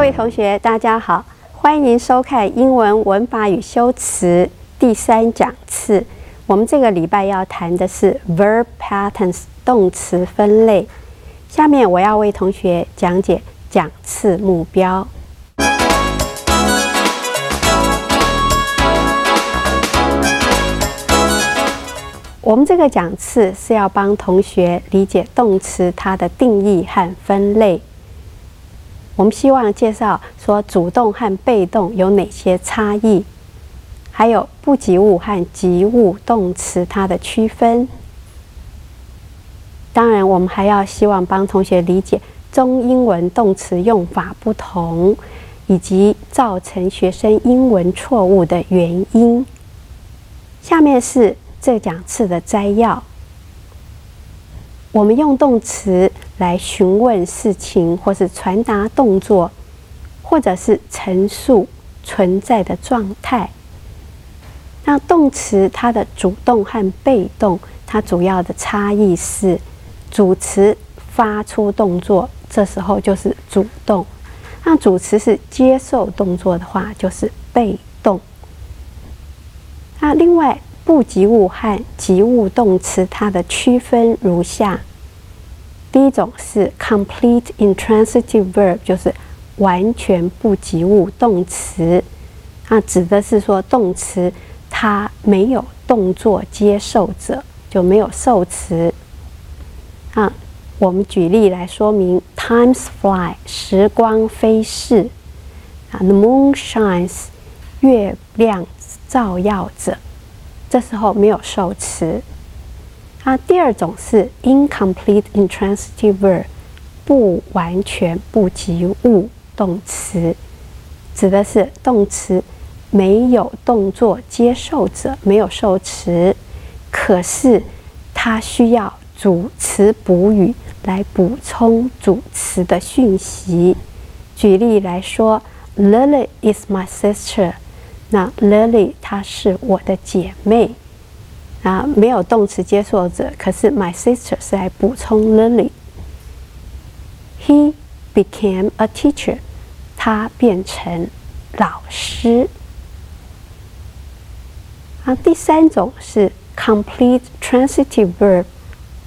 位同学，大家好，欢迎收看英文文法与修辞第3讲次。我们这个礼拜要谈的是 verb patterns 动词分类。下面我要为同学讲解讲次目标。我们这个讲次是要帮同学理解动词它的定义和分类。我们希望介绍说主动和被动有哪些差异，还有不及物和及物动词它的区分。当然，我们还要希望帮同学理解中英文动词用法不同，以及造成学生英文错误的原因。下面是这讲次的摘要。我们用动词来询问事情，或是传达动作，或者是陈述存在的状态。那动词它的主动和被动，它主要的差异是，主词发出动作，这时候就是主动；那主词是接受动作的话，就是被动。那另外，不及物和及物动词，它的区分如下：第一种是 complete intransitive verb， 就是完全不及物动词，那指的是说动词它没有动作接受者，就没有受词。我们举例来说明 ：Times fly， 时光飞逝；The moon shines， 月亮照耀着。这时候没有受词。第二种是 incomplete intransitive verb， 不完全不及物动词，指的是动词没有动作接受者，没有受词，可是它需要主词补语来补充主词的讯息。举例来说 ，Lily is my sister。那 Lily 她是我的姐妹，没有动词接受者，可是 my sister 是来补充 Lily。He became a teacher， 他变成老师。第三种是 complete transitive verb，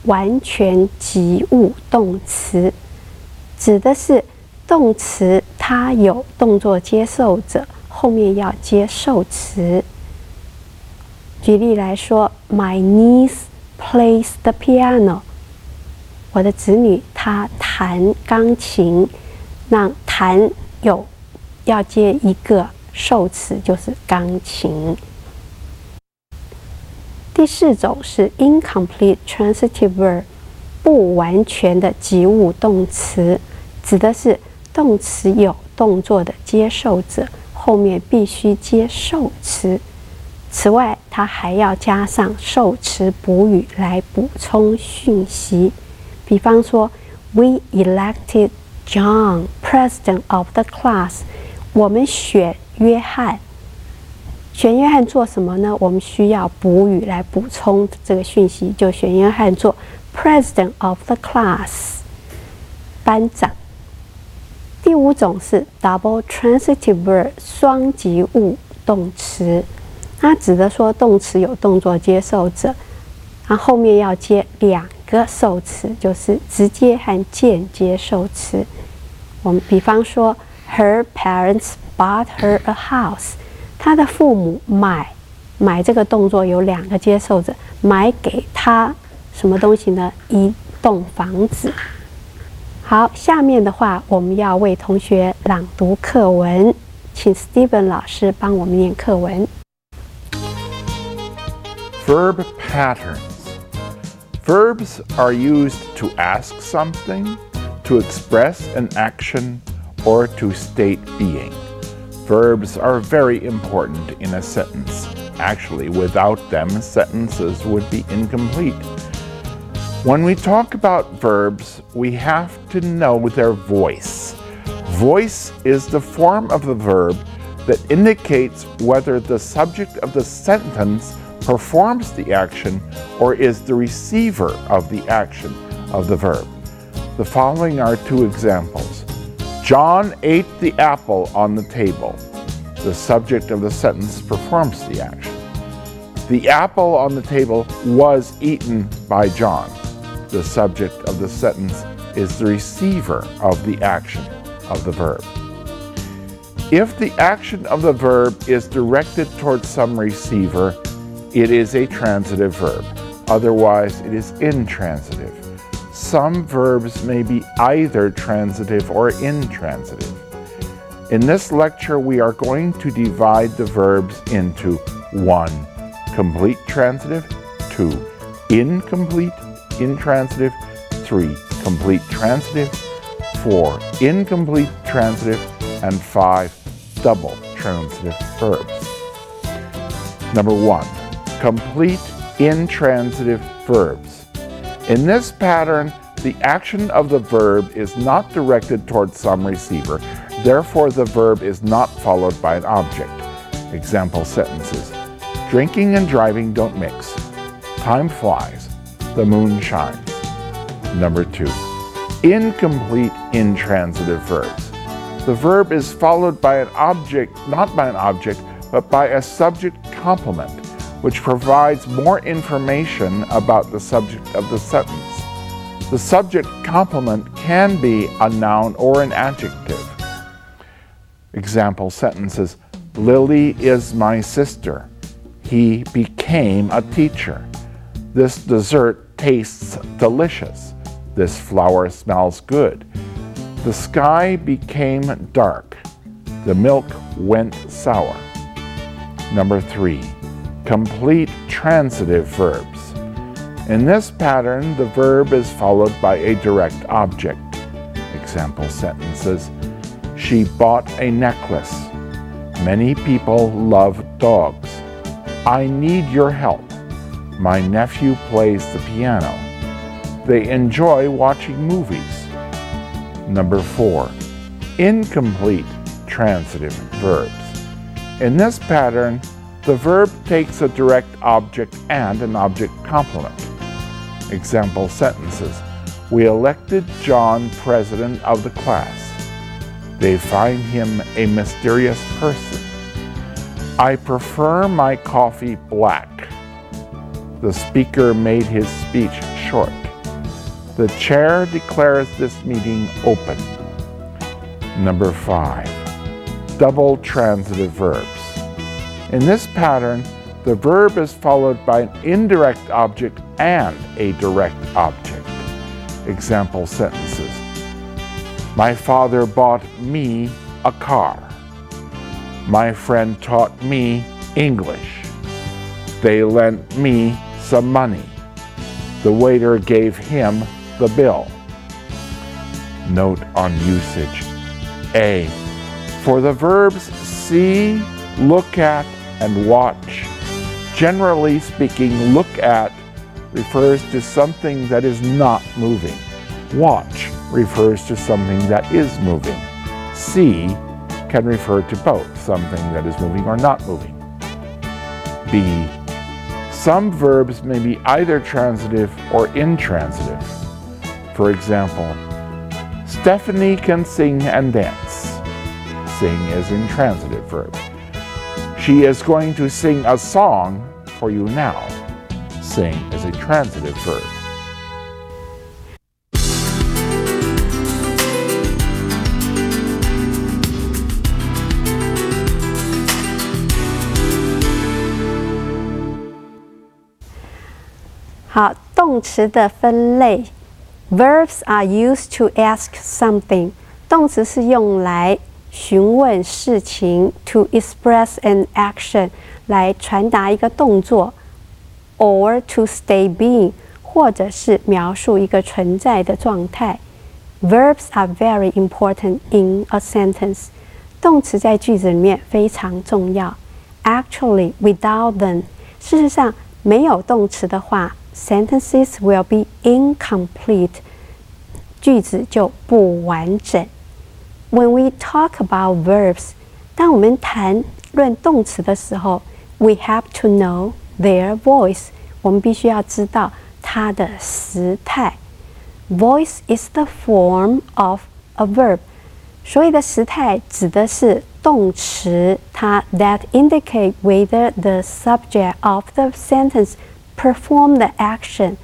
完全及物动词，指的是动词它有动作接受者，后面要接受词。举例来说 ，My niece plays the piano。我的子女她弹钢琴，那弹要接一个受词，就是钢琴。第四种是 incomplete transitive verb， 不完全的及物动词，指的是动词有动作的接受者，后面必须接受词。此外，它还要加上受词补语来补充讯息。比方说 ，We elected John president of the class。我们选约翰。选约翰做什么呢？我们需要补语来补充这个讯息，就选约翰做 president of the class， 班长。第五种是 double transitive verb， 双及物动词。它指的说动词有动作接受者，后面要接2个受词，就是直接和间接受词。我们比方说 ，Her parents bought her a house， 她的父母买这个动作有2个接受者，买给她什么东西呢？一栋房子。好，下面的话我们要为同学朗读课文，请 Steven 老师帮我们念课文。Verb patterns. Verbs are used to ask something, to express an action, or to state being. Verbs are very important in a sentence. Actually, without them, sentences would be incomplete. When we talk about verbs, we have to know their voice. Voice is the form of the verb that indicates whether the subject of the sentence performs the action or is the receiver of the action of the verb. The following are 2 examples. John ate the apple on the table. The subject of the sentence performs the action. The apple on the table was eaten by John. The subject of the sentence is the receiver of the action of the verb. If the action of the verb is directed towards some receiver, it is a transitive verb. Otherwise, it is intransitive. Some verbs may be either transitive or intransitive. In this lecture, we are going to divide the verbs into 1. Complete transitive, 2. Incomplete intransitive, 3. Complete transitive, 4. Incomplete transitive, and 5. Double transitive verbs. Number 1. Complete intransitive verbs. In this pattern, the action of the verb is not directed towards some receiver. Therefore, the verb is not followed by an object. Example sentences. Drinking and driving don't mix. Time flies. The moon shines. Number 2. Incomplete intransitive verbs. The verb is followed by an object, not by an object, but by a subject complement, which provides more information about the subject of the sentence. The subject complement can be a noun or an adjective. Example sentences. Lily is my sister. He became a teacher. This dessert tastes delicious. This flower smells good. The sky became dark. The milk went sour. Number 3. Complete transitive verbs. In this pattern, the verb is followed by a direct object. Example sentences. She bought a necklace. Many people love dogs. I need your help. My nephew plays the piano. They enjoy watching movies. Number 4. Incomplete transitive verbs. In this pattern, the verb takes a direct object and an object complement. Example sentences. We elected John president of the class. They find him a mysterious person. I prefer my coffee black. The speaker made his speech short. The chair declares this meeting open. Number 5. Double transitive verbs. In this pattern, the verb is followed by an indirect object and a direct object. Example sentences. My father bought me a car. My friend taught me English. They lent me some money. The waiter gave him the bill. Note on usage. A. For the verbs see, look at, and watch. Generally speaking, look at refers to something that is not moving. Watch refers to something that is moving. See can refer to both, something that is moving or not moving. B. Some verbs may be either transitive or intransitive. For example, Stephanie can sing and dance. Sing is intransitive verb. She is going to sing a song for you now. Sing is a transitive verb.好，动词的分类 ，verbs are used to ask something。动词是用来询问事情 ，to express an action， 来传达一个动作 ，or to state being， 或者是描述一个存在的状态。Verbs are very important in a sentence。动词在句子里面非常重要。Actually, without them， 事实上没有动词的话 ，sentences will be incomplete， 句子就不完整。When we talk about verbs， 当我们谈论动词的时候 ，we have to know their voice， 我们必须要知道它的时态。Voice is the form of a verb，所谓的时态指的是动词，它 that indicate whether the subject of the sentence perform the action。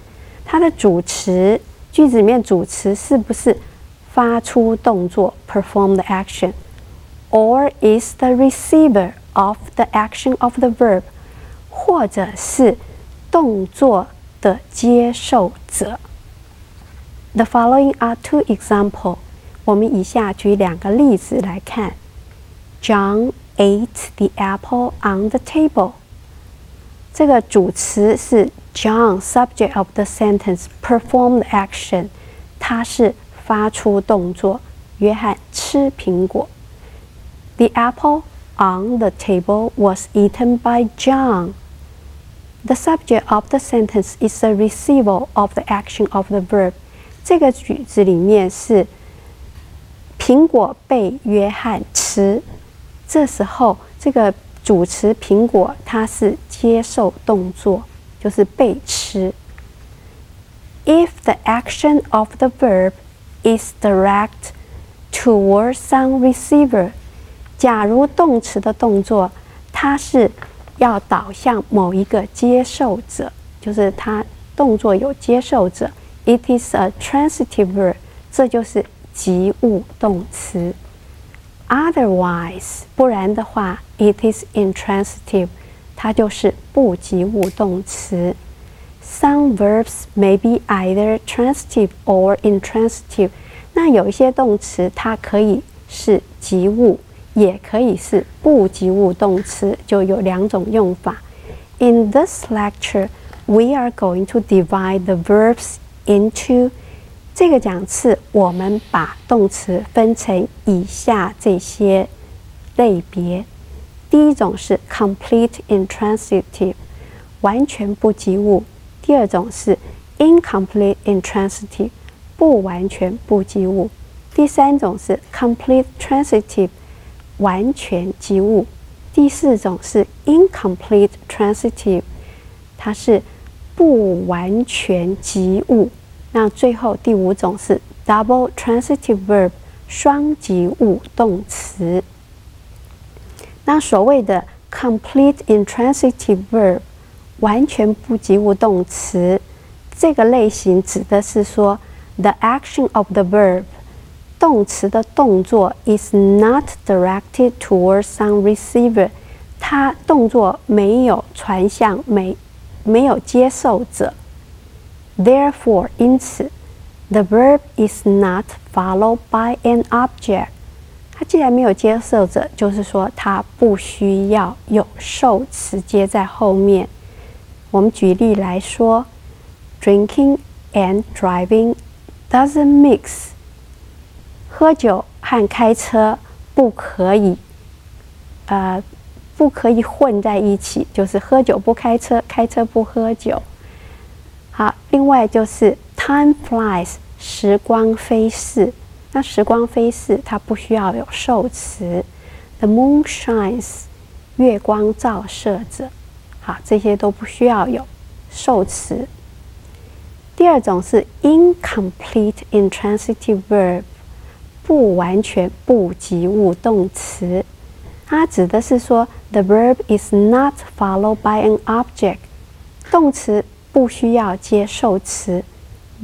它的主词，句子里面主词是不是发出动作 perform the action，or is the receiver of the action of the verb， 或者是动作的接受者。The following are two examples。我们以下举2个例子来看。John ate the apple on the table。这个主词是 John subject of the sentence performed action， 他是发出动作。约翰吃苹果。The apple on the table was eaten by John。The subject of the sentence is the receiver of the action of the verb。这个句子里面是苹果被约翰吃，这时候这个主词苹果它是接受动作，就是被吃。If the action of the verb is direct toward some receiver， 假如动词的动作它是要导向某一个接受者，就是它动作有接受者 ，it is a transitive verb， 这就是及物动词。Otherwise， 不然的话 ，it is intransitive， 它就是不及物动词。Some verbs may be either transitive or intransitive。那有一些动词它可以是及物，也可以是不及物动词，就有2种用法。In this lecture, we are going to divide the verbs into 这个讲次，我们把动词分成以下这些类别。第一种是 complete intransitive， 完全不及物；第二种是 incomplete intransitive， 不完全不及物；第三种是 complete transitive， 完全及物；第四种是 incomplete transitive， 它是不完全及物。那最后第5种是 double transitive verb， 双及物动词。那所谓的 complete intransitive verb， 完全不及物动词，这个类型指的是说 the action of the verb， 动词的动作 is not directed towards some receiver， 它动作没有传向没有接受者。Therefore， 因此 ，the verb is not followed by an object。它既然没有接受者，就是说它不需要有受词接在后面。我们举例来说 ，drinking and driving doesn't mix。喝酒和开车不可以混在一起，就是喝酒不开车，开车不喝酒。好，另外就是 time flies， 时光飞逝。那时光飞逝，它不需要有受词。The moon shines， 月光照射着。好，这些都不需要有受词。第二种是 incomplete intransitive verb， 不完全不及物动词。它指的是说 the verb is not followed by an object， 动词不需要接受词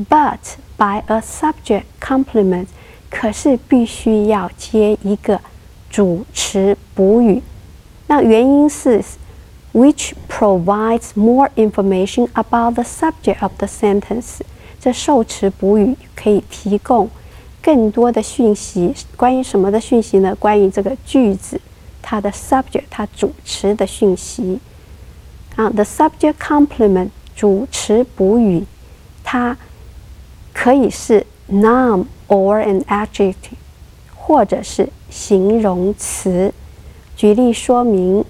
，but by a subject complement， 可是必须要接一个主词补语。那原因是 which provides more information about the subject of the sentence。这受词补语可以提供更多的讯息，关于什么的讯息呢？关于这个句子它的 subject， 它主词的讯息。the subject complement。主词补语，它可以是 noun or an adjective， 或者是形容词。举例说明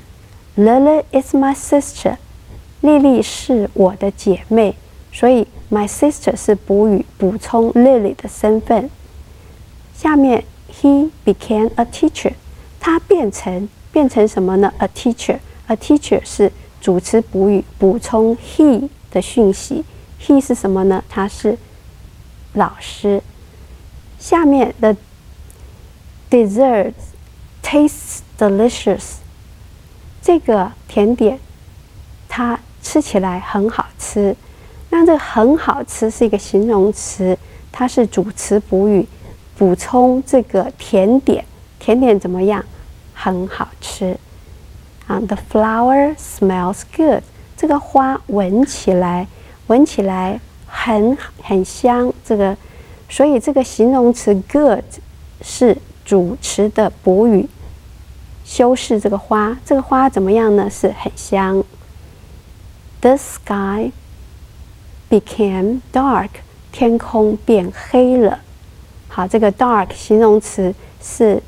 ：Lily is my sister， 莉莉是我的姐妹，所以 my sister 是补语，补充 Lily 的身份。下面 he became a teacher， 他变成什么呢 ？a teacher，a teacher 是主词补语，补充 he。的讯息 ，he 是什么呢？他是老师。下面的 dessert tastes delicious。这个甜点它吃起来很好吃。那这个很好吃是一个形容词，它是主词补语，补充这个甜点。甜点怎么样？很好吃。The flower smells good。这个花闻起来很香。所以这个形容词 good 是主词的补语，修饰这个花。这个花怎么样呢？是很香。The sky became dark。天空变黑了。好，这个 dark 形容词是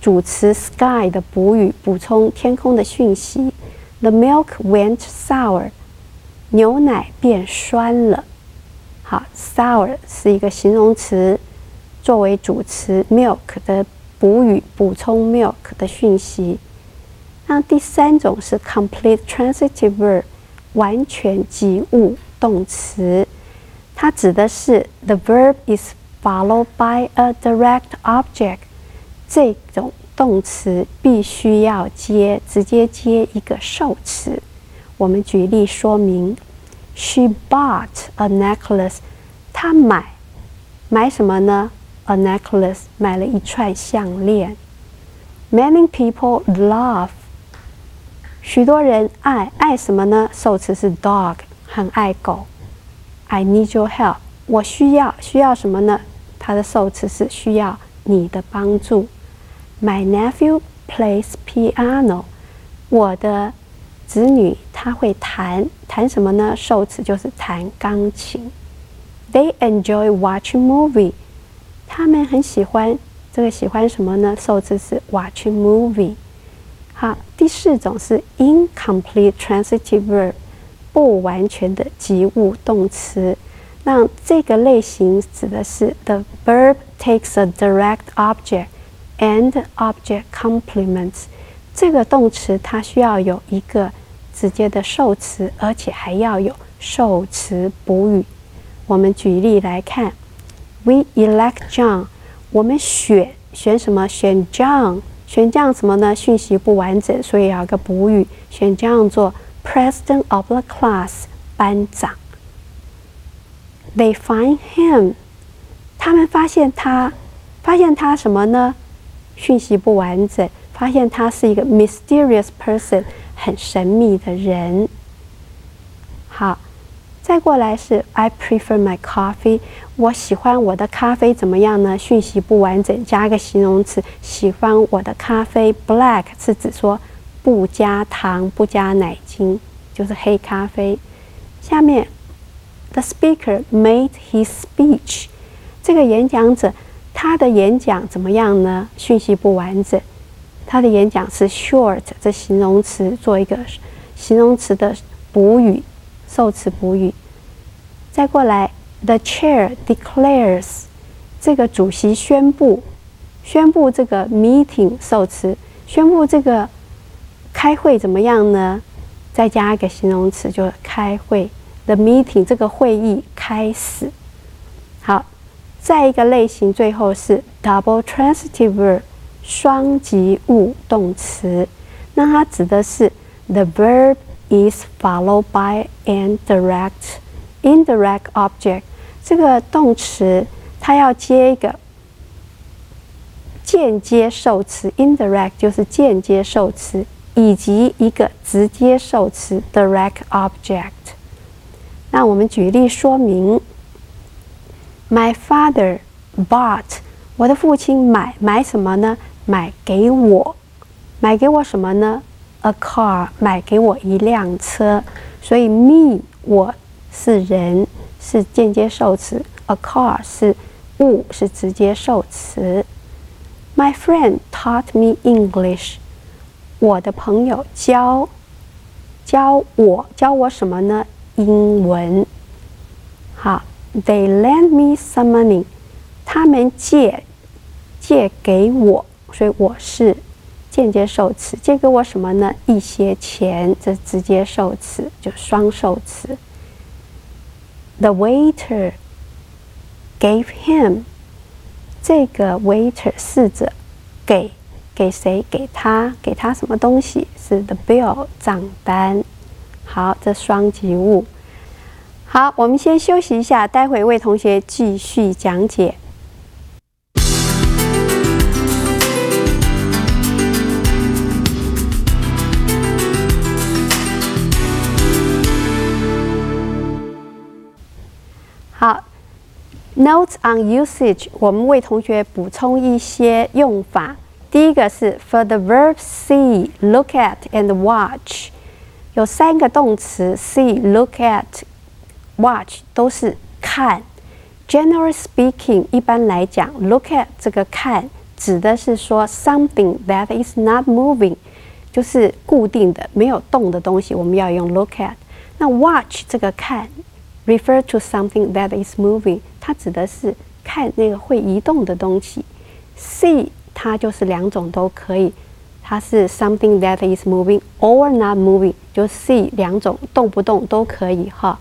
主词 sky 的补语，补充天空的讯息。The milk went sour。牛奶变酸了。好 ，sour 是一个形容词，作为主词 milk 的补语，补充 milk 的讯息。那第三种是 complete transitive verb， 完全及物动词，它指的是 the verb is followed by a direct object， 这种动词必须要直接接一个受词。我们举例说明。She bought a necklace。她买什么呢 ？A necklace， 买了一串项链。Many people love。许多人爱什么呢？受词是 dog， 很爱狗。I need your help。我需要什么呢？它的受词是需要你的帮助。My nephew plays piano。我的子女他会弹什么呢？受词就是弹钢琴。They enjoy watching movie。他们很喜欢喜欢什么呢？受词是 watching movie。好，第四种是 incomplete transitive verb， 不完全的及物动词。那这个类型指的是 the verb takes a direct object and object complements。这个动词它需要有一个直接的受词，而且还要有受词补语。我们举例来看 ，We elect John。我们选什么？选 John。选 John 什么呢？讯息不完整，所以要有个补语。选 John 做 President of the class， 班长。They find him。他们发现他什么呢？讯息不完整。发现他是一个 mysterious person， 很神秘的人。好，再过来是 I prefer my coffee。我喜欢我的咖啡怎么样呢？讯息不完整，加个形容词，喜欢我的咖啡。Black 是指说不加糖、不加奶精，就是黑咖啡。下面 The speaker made his speech。这个演讲者他的演讲怎么样呢？讯息不完整。他的演讲是 short， 这形容词做一个形容词的补语，受词补语。再过来 ，the chair declares， 这个主席宣布这个 meeting 受词，宣布这个开会怎么样呢？再加一个形容词，就开会 ，the meeting 这个会议开始。好，再一个类型，最后是 double transitive verb。双及物动词，那它指的是 the verb is followed by an indirect object。这个动词它要接一个间接受词 ，indirect 就是间接受词，以及一个直接受词 direct object。那我们举例说明 ：My father bought。我的父亲买什么呢？买给我什么呢 ？A car， 买给我一辆车。所以 me 我是人，是间接受词 ；a car 是物，是直接受词。My friend taught me English。我的朋友教我什么呢？英文。好 ，They lend me some money。他们借给我。所以我是间接受词，借给我什么呢？一些钱，这直接受词，就双受词。The waiter gave him， 这个 waiter 侍者给谁？给他什么东西？是 the bill 账单。好，这双及物。好，我们先休息一下，待会为同学继续讲解。好 ，Notes on usage， 我们为同学补充一些用法。第一个是 for the verbs see, look at and watch， 有3个动词 see, look at, watch 都是看。Generally speaking， 一般来讲 ，look at 这个看指的是说 something that is not moving， 就是固定的没有动的东西，我们要用 look at。那 watch 这个看 refer to something that is moving， 它指的是看那个会移动的东西。See 它就是2种都可以，它是 something that is moving or not moving， 就 see 2种动不动都可以哈。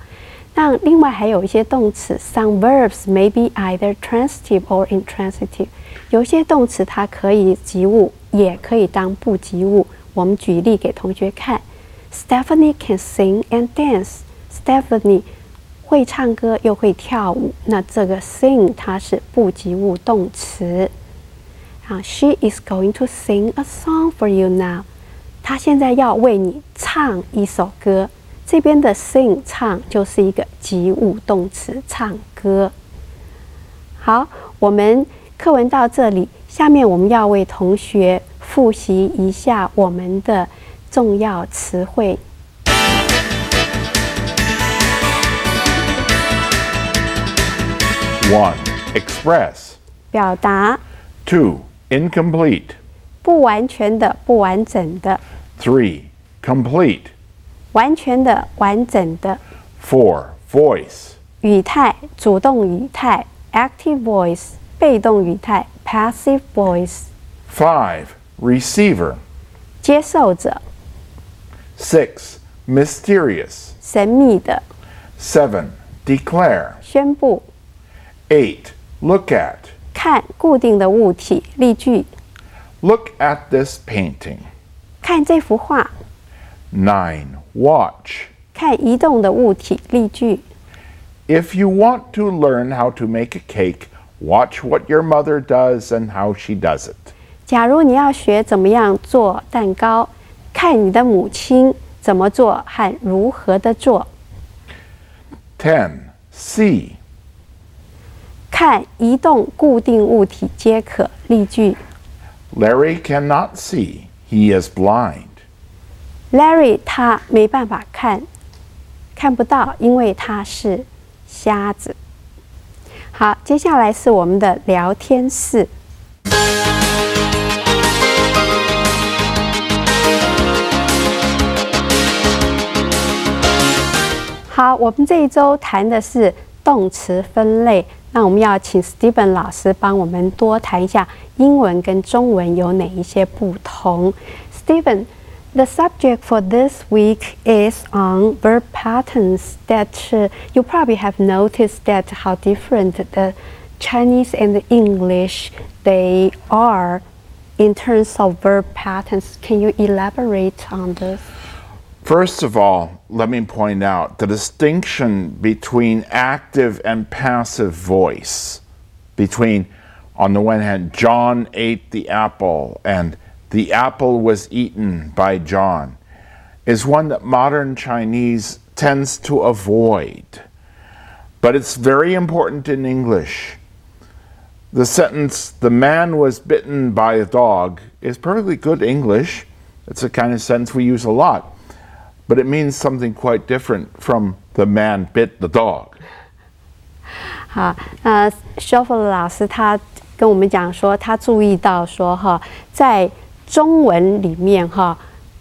那另外还有一些动词 ，some verbs may be either transitive or intransitive， 有些动词它可以及物，也可以当不及物。我们举例给同学看 ，Stephanie can sing and dance。Stephanie 会唱歌又会跳舞，那这个 sing 它是不及物动词。She is going to sing a song for you now。她现在要为你唱一首歌。这边的 sing 唱就是一个及物动词，唱歌。好，我们课文到这里，下面我们要为同学复习一下我们的重要词汇。1. Express. 表达。2. Incomplete. 不完全的，不完整的。3. Complete. 完全的，完整的。4. Voice. 语态，主动语态 active voice， 被动语态 passive voice。5. Receiver. 接受者。6. Mysterious. 神秘的。7. Declare. 宣布。8. Look at. 看固定的物体，例句。Look at this painting. 看这幅画。9. Watch. 看移动的物体，例句。If you want to learn how to make a cake, watch what your mother does and how she does it. 假如你要学怎么样做蛋糕，看你的母亲怎么做和如何的做。10. See. 看移动固定物体皆可，例句。Larry cannot see. He is blind. Larry 他没办法看不到，因为他是瞎子。好，接下来是我们的聊天室。好，我们这一周谈的是动词分类。那我们要请 Steven 老师帮我们多谈一下英文跟中文有哪一些不同。Steven, the subject for this week is on verb patterns that you probably have noticed that how different the Chinese and the English they are in terms of verb patterns. Can you elaborate on this? First of all, let me point out the distinction between active and passive voice. Between, on the one hand, John ate the apple and the apple was eaten by John, is one that modern Chinese tends to avoid. But it's very important in English. The sentence, the man was bitten by a dog, is perfectly good English. It's a kind of sentence we use a lot. But it means something quite different from the man bit the dog. 好，Schofield 老师他跟我们讲说，他注意到说在中文里面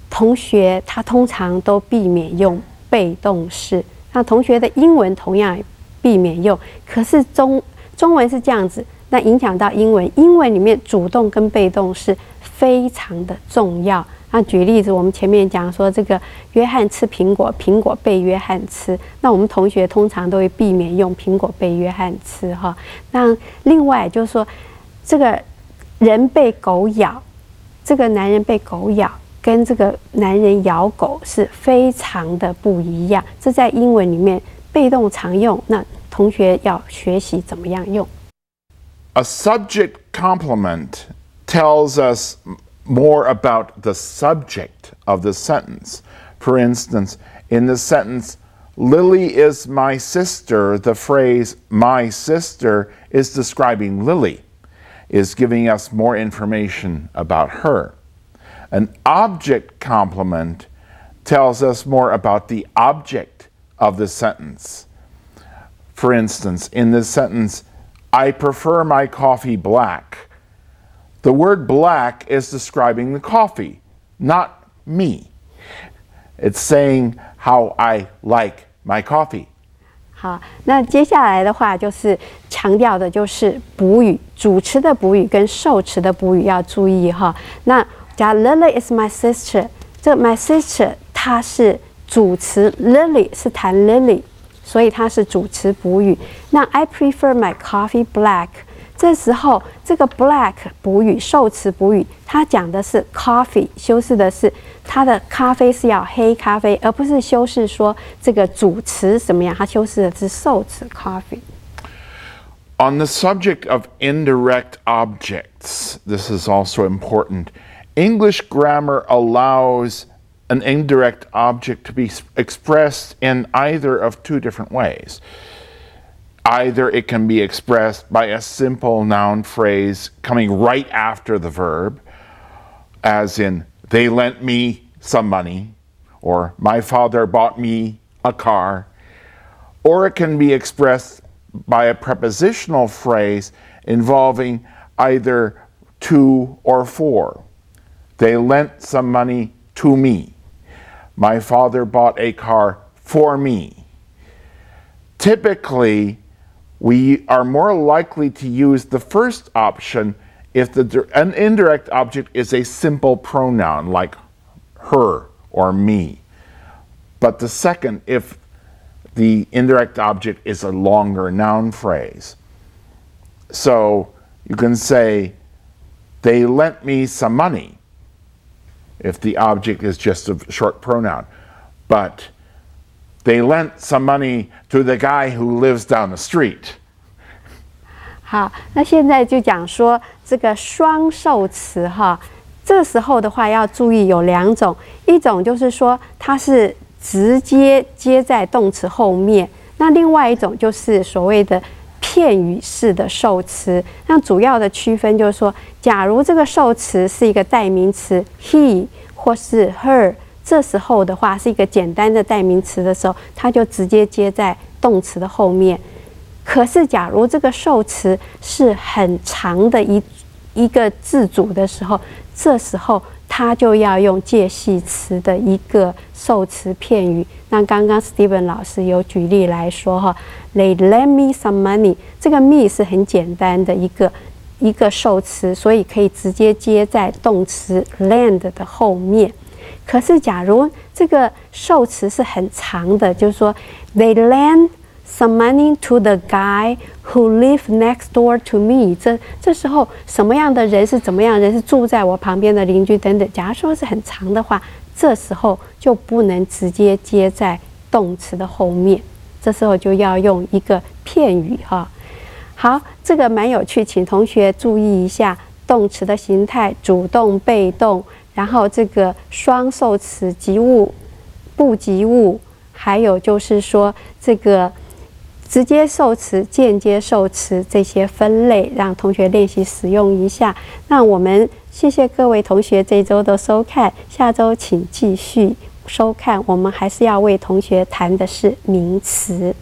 同学他通常都避免用被动式，那同学的英文同样也避免用，可是中文是这样子，那影响到英文，英文里面主动跟被动式非常的重要。那举例子，我们前面讲说这个约翰吃苹果，苹果被约翰吃，那我们同学通常都会避免用苹果被约翰吃那另外就是说，这个人被狗咬，这个男人被狗咬，跟这个男人咬狗是非常的不一样。这在英文里面被动常用，那同学要学习怎么样用。A subject complement tells us more about the subject of the sentence. For instance, in the sentence, Lily is my sister, the phrase my sister is describing Lily, is giving us more information about her. An object complement tells us more about the object of the sentence. For instance, in this sentence, I prefer my coffee black. The word black is describing the coffee, not me. It's saying how I like my coffee. 好，那接下来的话就是强调的就是补语，主词的补语跟受词的补语要注意哈。那假如 Lily is my sister， 这 my sister 它是主词 ，Lily 是谈 Lily， 所以它是主词补语。那 I prefer my coffee black。这时候，这个 black 补语、受词补语，它讲的是 coffee， 修饰的是它的咖啡是要黑咖啡，而不是修饰说这个主词怎么样，它修饰的是受词 coffee。On the subject of indirect objects, this is also important. English grammar allows an indirect object to be expressed in either of two different ways. Either it can be expressed by a simple noun phrase coming right after the verb, as in, they lent me some money, or my father bought me a car, or it can be expressed by a prepositional phrase involving either to or for. They lent some money to me. My father bought a car for me. Typically, we are more likely to use the first option if an indirect object is a simple pronoun like her or me. But the second if the indirect object is a longer noun phrase. So you can say, they lent me some money if the object is just a short pronoun. But they lent some money to the guy who lives down the street. 好，那现在就讲说这个双受词哈，这时候的话要注意有两种，一种就是说它是直接接在动词后面，那另外一种就是所谓的片语式的受词。那主要的区分就是说，假如这个受词是一个代名词 he 或是 her。这时候的话是一个简单的代名词的时候，它就直接接在动词的后面。可是，假如这个受词是很长的一个字组的时候，这时候它就要用介系词的一个受词片语。那刚刚 Steven 老师有举例来说哈 ，They lend me some money， 这个 me 是很简单的一个受词，所以可以直接接在动词 lend 的后面。可是，假如这个受词是很长的，就是说 ，They lend some money to the guy who lives next door to me。这时候什么样的人是怎么样的人是住在我旁边的邻居等等。假如说是很长的话，这时候就不能直接接在动词的后面，这时候就要用一个片语哈。好，这个蛮有趣，请同学注意一下动词的形态：主动、被动。然后这个双受词及物、不及物，还有就是说这个直接受词、间接受词这些分类，让同学练习使用一下。那我们谢谢各位同学这一周的收看，下周请继续收看。我们还是要为同学谈的是名词。